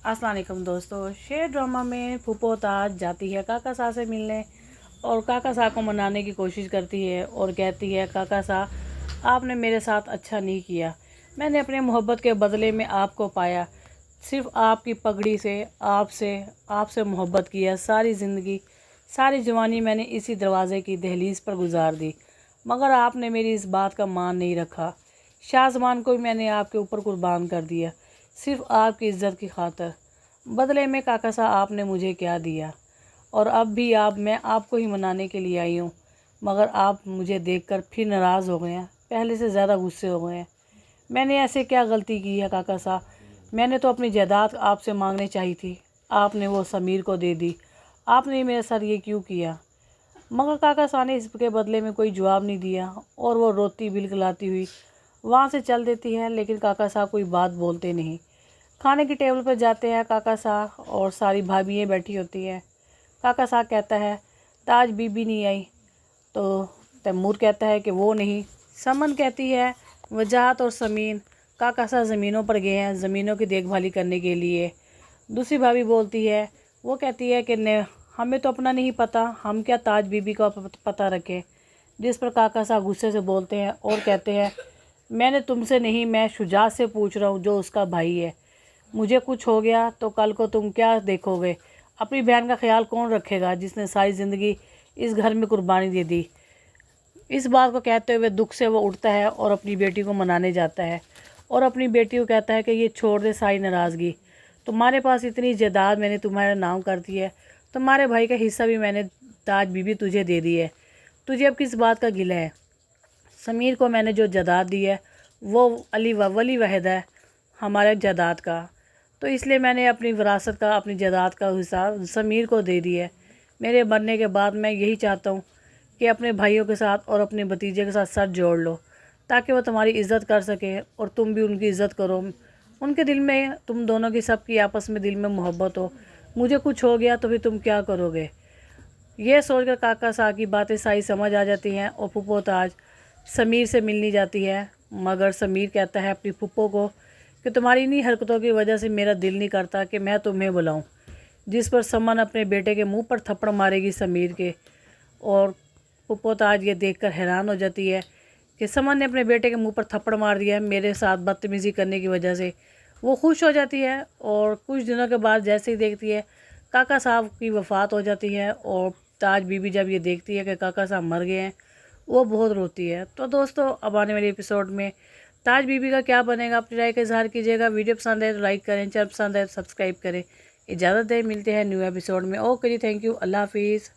अस्सलाम वालेकुम दोस्तों। शेर ड्रामा में फूफो ताज जाती है काका साह से मिलने और काका साह को मनाने की कोशिश करती है और कहती है, काका साह आपने मेरे साथ अच्छा नहीं किया। मैंने अपने मोहब्बत के बदले में आपको पाया, सिर्फ आपकी पगड़ी से, आपसे मोहब्बत किया। सारी ज़िंदगी, सारी जवानी मैंने इसी दरवाज़े की दहलीज पर गुजार दी, मगर आपने मेरी इस बात का मान नहीं रखा। शाहजमान को भी मैंने आपके ऊपर कुर्बान कर दिया, सिर्फ आपकी इज़्ज़त की खातिर। बदले में काका साहब आपने मुझे क्या दिया? और अब भी मैं आपको ही मनाने के लिए आई हूँ, मगर आप मुझे देखकर फिर नाराज़ हो गए हैं, पहले से ज़्यादा गुस्से हो गए हैं। मैंने ऐसे क्या गलती की है काका साहब? मैंने तो अपनी जायदाद आपसे मांगनी चाहिए थी, आपने वो समीर को दे दी। आपने मेरे साथ ये क्यों किया? मगर काका साहब ने इसके बदले में कोई जवाब नहीं दिया और वो रोती बिलखलाती हुई वहाँ से चल देती है। लेकिन काका साहब कोई बात बोलते नहीं। खाने की टेबल पर जाते हैं काका साहब और सारी भाभियाँ बैठी होती हैं। काका साहब कहता है, ताज बीबी नहीं आई? तो तैमूर कहता है कि वो नहीं। समन कहती है, वजाहत और समीन काका साहब ज़मीनों पर गए हैं ज़मीनों की देखभाली करने के लिए। दूसरी भाभी बोलती है, वो कहती है कि हमें तो अपना नहीं पता, हम क्या ताज बीबी का पता रखें। जिस पर काका साहब गुस्से से बोलते हैं और कहते हैं, मैंने तुमसे नहीं, मैं शुजात से पूछ रहा हूँ जो उसका भाई है। मुझे कुछ हो गया तो कल को तुम क्या देखोगे? अपनी बहन का ख्याल कौन रखेगा जिसने सारी ज़िंदगी इस घर में कुर्बानी दे दी? इस बात को कहते हुए दुख से वो उठता है और अपनी बेटी को मनाने जाता है और अपनी बेटी को कहता है कि ये छोड़ दे सारी नाराज़गी। तुम्हारे पास इतनी जायदाद मैंने तुम्हारे नाम कर दी है, तुम्हारे भाई का हिस्सा भी मैंने ताज बीबी तुझे दे दी है, तुझे अब किस बात का गिला है? समीर को मैंने जो जायदाद दी है वो वली वहद है हमारे जायदाद का, तो इसलिए मैंने अपनी विरासत का, अपनी जायदाद का हिसाब समीर को दे दिया है। मेरे मरने के बाद मैं यही चाहता हूँ कि अपने भाइयों के साथ और अपने भतीजे के साथ सर जोड़ लो, ताकि वो तुम्हारी इज़्ज़त कर सके और तुम भी उनकी इज़्ज़त करो। उनके दिल में, तुम दोनों की, सबकी आपस में दिल में मोहब्बत हो। मुझे कुछ हो गया तो फिर तुम क्या करोगे? ये सोचकर काका साहब की बातें सारी समझ आ जाती हैं और फूफो ताज समीर से मिलने जाती है। मगर समीर कहता है अपनी फूफो को कि तुम्हारी इन्हीं हरकतों की वजह से मेरा दिल नहीं करता कि मैं तुम्हें बुलाऊं। जिस पर समन अपने बेटे के मुंह पर थप्पड़ मारेगी समीर के, और फूफो ताज ये देखकर हैरान हो जाती है कि समन ने अपने बेटे के मुंह पर थप्पड़ मार दिया है मेरे साथ बदतमीज़ी करने की वजह से। वो खुश हो जाती है और कुछ दिनों के बाद जैसे ही देखती है काका साहब की वफ़ात हो जाती है, और ताज बीबी जब ये देखती है कि काका साहब मर गए हैं, वो बहुत रोती है। तो दोस्तों, अब आने वाले एपिसोड में ताज बीबी का क्या बनेगा, अपनी राय का इजहार कीजिएगा। वीडियो पसंद है तो लाइक करें, चैनल पसंद है तो सब्सक्राइब करें। इजाज़त दें, मिलते हैं न्यू एपिसोड में। ओके जी, थैंक यू, अल्लाह हाफिज़।